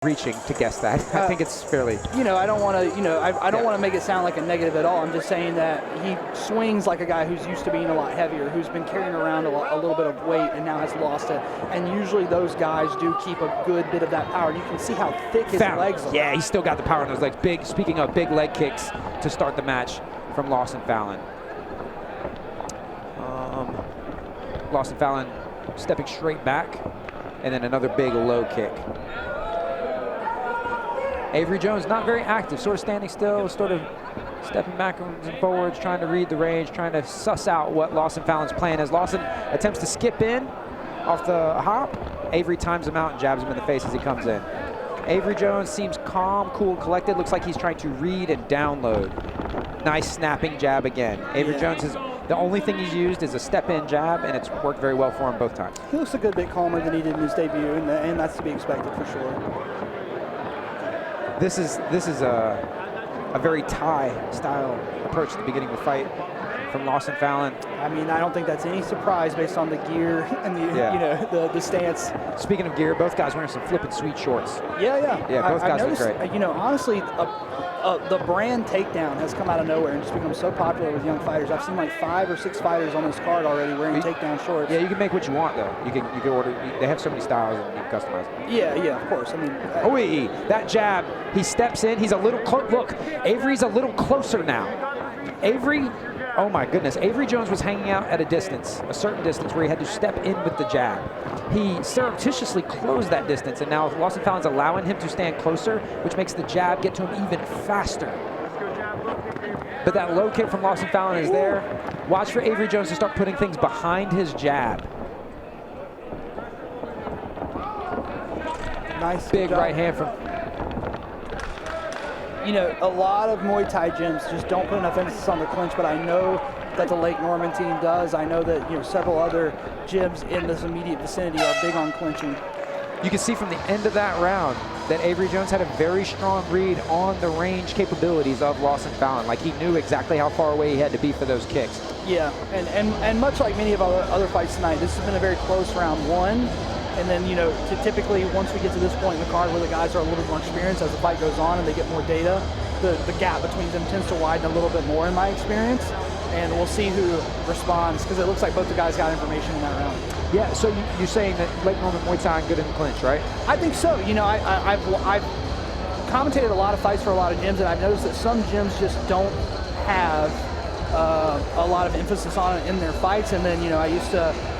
reaching to guess that. I think it's fairly. I don't want to, I don't want to make it sound like a negative at all. I'm just saying that he swings like a guy who's used to being a lot heavier, who's been carrying around a little bit of weight and now has lost it. And usually those guys do keep a good bit of that power. You can see how thick his legs are. Yeah, he's still got the power in those legs. Big. Speaking of big leg kicks to start the match from Lawson Fallon. Lawson Fallon stepping straight back, and then another big low kick. Avery Jones not very active, sort of standing still, sort of stepping backwards and forwards, trying to read the range, trying to suss out what Lawson Fallon's plan is. Lawson attempts to skip in off the hop. Avery times him out and jabs him in the face as he comes in. Avery Jones seems calm, cool, collected. Looks like he's trying to read and download. Nice snapping jab again. Avery Jones is the only thing he's used is a step-in jab, and it's worked very well for him both times. He looks a good bit calmer than he did in his debut, and that's to be expected for sure. This is a very Thai-style approach to the beginning of the fight from Lawson Fallon. I mean, I don't think that's any surprise based on the gear and the stance. Speaking of gear, both guys wearing some flippin' sweet shorts. Yeah. Both guys look great. Honestly, the brand takedown has come out of nowhere and just become so popular with young fighters. I've seen like 5 or 6 fighters on this card already wearing takedown shorts. Yeah, you can make what you want though. You can order. They have so many styles and you can customize them. Yeah, of course. I mean, that jab. He steps in. He's a little close. Look, Avery's a little closer now. Avery. Oh my goodness, Avery Jones was hanging out at a certain distance where he had to step in with the jab. He surreptitiously closed that distance, and now Lawson Fallon's allowing him to stand closer, which makes the jab get to him even faster. But that low kick from Lawson Fallon is there. Watch for Avery Jones to start putting things behind his jab. Nice. Big right hand from... A lot of Muay Thai gyms just don't put enough emphasis on the clinch, but I know that the Lake Norman team does. I know that several other gyms in this immediate vicinity are big on clinching. You can see from the end of that round that Avery Jones had a very strong read on the range capabilities of Lawson Fallon. Like he knew exactly how far away he had to be for those kicks. Yeah, and much like many of our other fights tonight, this has been a very close round one. And then, typically once we get to this point in the card where the guys are a little bit more experienced, as the fight goes on and they get more data, the gap between them tends to widen a little bit more in my experience. And we'll see who responds, because it looks like both the guys got information in that round. Yeah, so you're saying that Lake Norman Muay Thai good in the clinch, right? I think so. I've commentated a lot of fights for a lot of gyms, and I've noticed that some gyms just don't have a lot of emphasis on it in their fights. And then,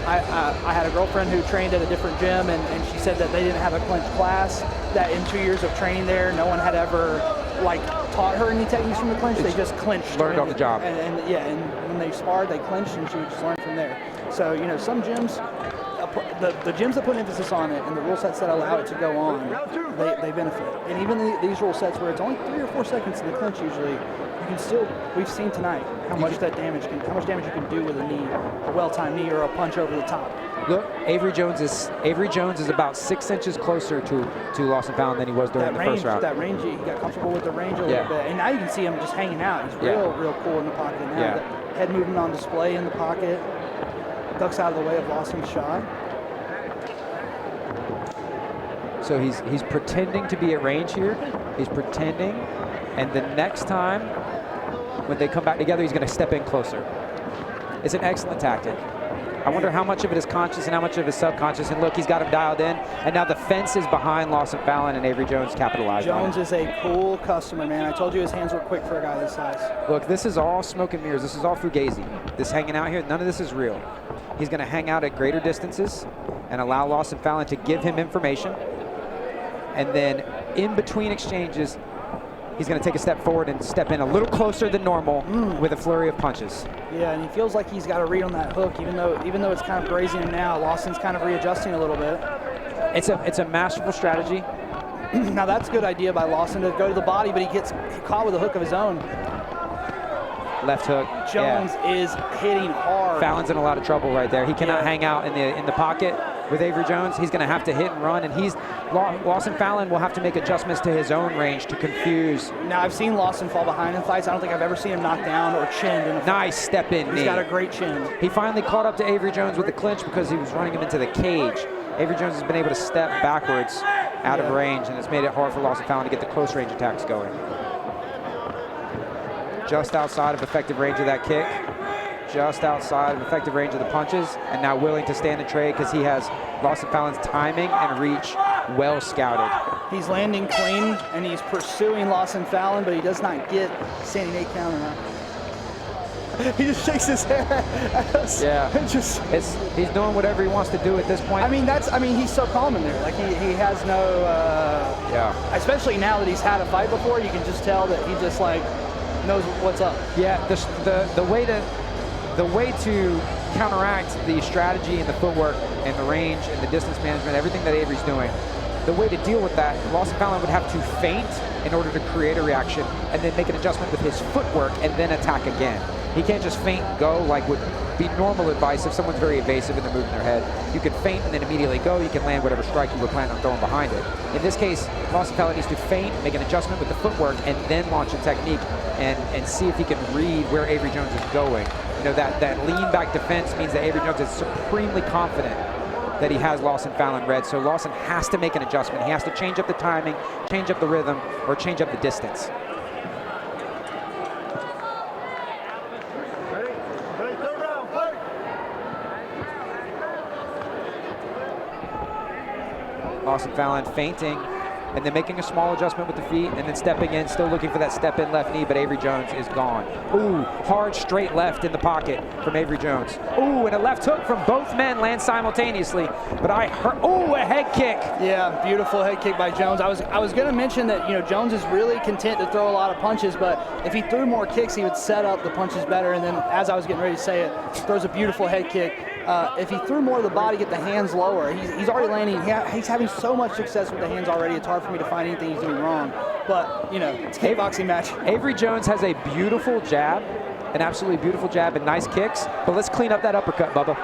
I had a girlfriend who trained at a different gym, and she said that they didn't have a clinch class, that in 2 years of training there, no one had ever taught her any techniques from the clinch. They just clinched. Learned on the job. And when they sparred, they clinched, and she would just learn from there. So, some gyms, the gyms that put emphasis on it and the rule sets that allow it to go on, they benefit. And even these rule sets where it's only 3 or 4 seconds in the clinch usually, you can still, we've seen tonight how much damage you can do with a knee, a well-timed knee or a punch over the top. Look, Avery Jones is about 6 inches closer to Lawson Fallon than he was during the first round. That range, he got comfortable with the range a little bit, and now you can see him just hanging out. He's real cool in the pocket now. The head movement on display in the pocket, ducks out of the way of Lawson's shot. So he's pretending to be at range here. He's pretending, and the next time when they come back together, he's going to step in closer. It's an excellent tactic. I wonder how much of it is conscious and how much of it is subconscious. And look, he's got him dialed in. And now the fence is behind Lawson Fallon, and Avery Jones capitalized on it. Jones is a cool customer, man. I told you his hands were quick for a guy this size. Look, this is all smoke and mirrors. This is all fugazi. This hanging out here, none of this is real. He's going to hang out at greater distances and allow Lawson Fallon to give him information. And then in between exchanges, he's going to take a step forward and step in a little closer than normal with a flurry of punches. Yeah, and he feels like he's got a read on that hook, even though it's kind of grazing him now. Lawson's kind of readjusting a little bit. It's a masterful strategy. Now that's a good idea by Lawson to go to the body, but he gets caught with a hook of his own. Left hook. Jones is hitting hard. Fallon's in a lot of trouble right there. He cannot hang out in the pocket with Avery Jones. He's going to have to hit and run, and Lawson Fallon will have to make adjustments to his own range to confuse. Now, I've seen Lawson fall behind in fights. I don't think I've ever seen him knocked down or chinned in a fight. Nice step in knee. He's got a great chin. He finally caught up to Avery Jones with the clinch because he was running him into the cage. Avery Jones has been able to step backwards out of range, and it's made it hard for Lawson Fallon to get the close range attacks going. Just outside of effective range of that kick, just outside of effective range of the punches, and now willing to stand and trade because he has Lawson Fallon's timing and reach well scouted. He's landing clean, and he's pursuing Lawson Fallon, but he does not get standing 8 count or not. He just shakes his head at us. Yeah, he's doing whatever he wants to do at this point. I mean, he's so calm in there. Like he has no. Yeah. Especially now that he's had a fight before, you can just tell that he just like knows what's up. Yeah, the way to counteract the strategy and the footwork and the range and the distance management, everything that Avery's doing, the way to deal with that, Lawson Fallon would have to feint in order to create a reaction and then make an adjustment with his footwork and then attack again. He can't just feint and go like would be normal advice if someone's very evasive and they're moving their head. You can feint and then immediately go. You can land whatever strike you were planning on throwing behind it. In this case, Lawson Fallon needs to feint, make an adjustment with the footwork, and then launch a technique and see if he can read where Avery Jones is going. You know, that lean back defense means that Avery Jones is supremely confident that he has Lawson Fallon read. So Lawson has to make an adjustment. He has to change up the timing, change up the rhythm, or change up the distance. Lawson Fallon feinting and then making a small adjustment with the feet and then stepping in, still looking for that step in left knee, but Avery Jones is gone. Ooh, hard straight left in the pocket from Avery Jones. Ooh, and a left hook from both men lands simultaneously, but I heard, ooh, a head kick. Yeah, beautiful head kick by Jones. I was gonna mention that, you know, Jones is really content to throw a lot of punches, but if he threw more kicks, he would set up the punches better, and then as I was getting ready to say it, throws a beautiful head kick. If he threw more of the body, get the hands lower, he's already landing. He's having so much success with the hands already. It's hard for me to find anything he's doing wrong. But, you know, it's a kickboxing match. Avery Jones has a beautiful jab, an absolutely beautiful jab and nice kicks. But let's clean up that uppercut, Bubba.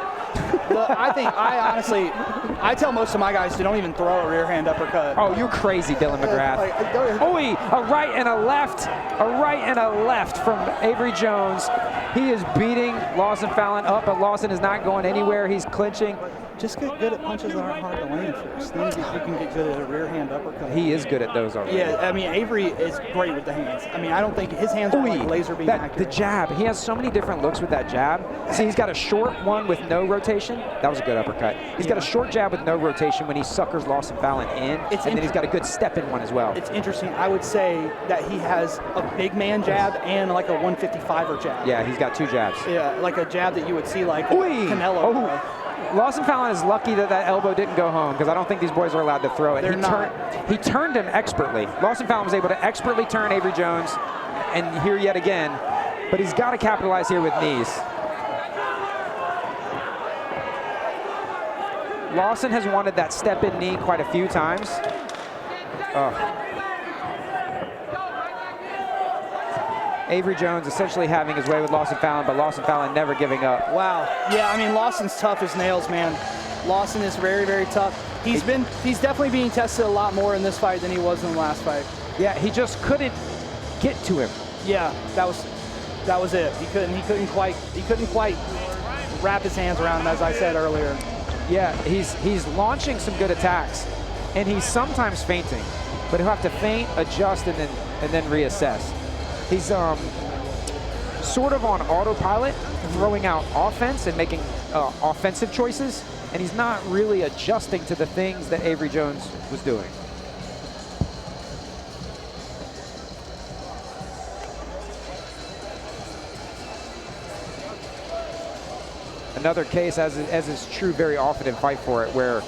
Look, I tell most of my guys to don't even throw a rear hand uppercut. Oh, you're crazy, Dylan McGrath. A right and a left from Avery Jones. He is beating Lawson Fallon up, but Lawson is not going anywhere. He's clinching. Just get good at punches that aren't hard to land first. Then you can get good at a rear hand uppercut. He is good at those already. Yeah, I mean, Avery is great with the hands. I mean, I don't think his hands are like laser beam accurate. The jab, he has so many different looks with that jab. See, he's got a short one with no rotation. That was a good uppercut. He's got a short jab with no rotation when he suckers Lawson Fallon in, and then he's got a good step in one as well. It's interesting. I would say that he has a big man jab and like a 155er jab. Yeah, he's got 2 jabs. Yeah, like a jab that you would see like Canelo. Lawson Fallon is lucky that that elbow didn't go home because I don't think these boys are allowed to throw it. He turned him expertly. Lawson Fallon was able to expertly turn Avery Jones, and here yet again, but he's got to capitalize here with knees. Lawson has wanted that step-in knee quite a few times. Avery Jones essentially having his way with Lawson Fallon, but Lawson Fallon never giving up. Wow. Yeah, I mean, Lawson's tough as nails, man. Lawson is very, very tough. He's definitely being tested a lot more in this fight than he was in the last fight. Yeah, he just couldn't get to him. Yeah, that was it. He couldn't quite wrap his hands around him, as I said earlier. Yeah, he's launching some good attacks, and he's sometimes feinting, but he'll have to feint, adjust, and then reassess. He's sort of on autopilot, throwing out offense and making offensive choices, and he's not really adjusting to the things that Avery Jones was doing. Another case, as is true very often in Fight For It, where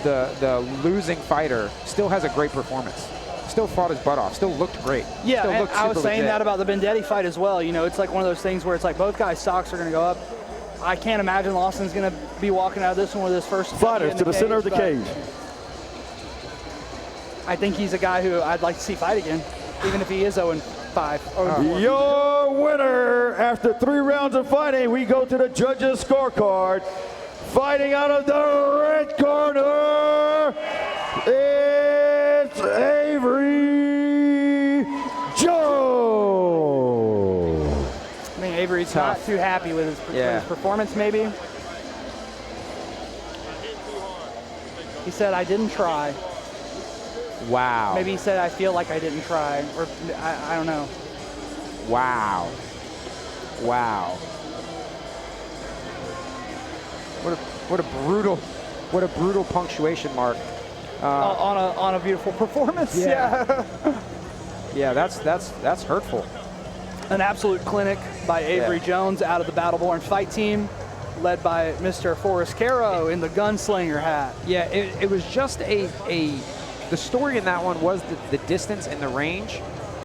the losing fighter still has a great performance. Still fought his butt off, still looked great. Yeah, and I was saying that about the Vendetti fight as well. You know, it's like one of those things where it's like both guys' stocks are going to go up. I can't imagine Lawson's going to be walking out of this one with his first fighters to the center of the cage. I think he's a guy who I'd like to see fight again, even if he is 0-5. Your winner after 3 rounds of fighting, we go to the judges' scorecard. Fighting out of the red corner, it's Avery Jones. I think Avery's not too happy with his performance, maybe. He said, I didn't try. Wow. Maybe he said, I feel like I didn't try, or I don't know. Wow. Wow. What a brutal punctuation mark. On a beautiful performance. Yeah. Yeah, that's hurtful. An absolute clinic by Avery Jones out of the Battleborn fight team, led by Mr. Forrest Caro in the gunslinger hat. Yeah, it was just the story in that one was the distance and the range.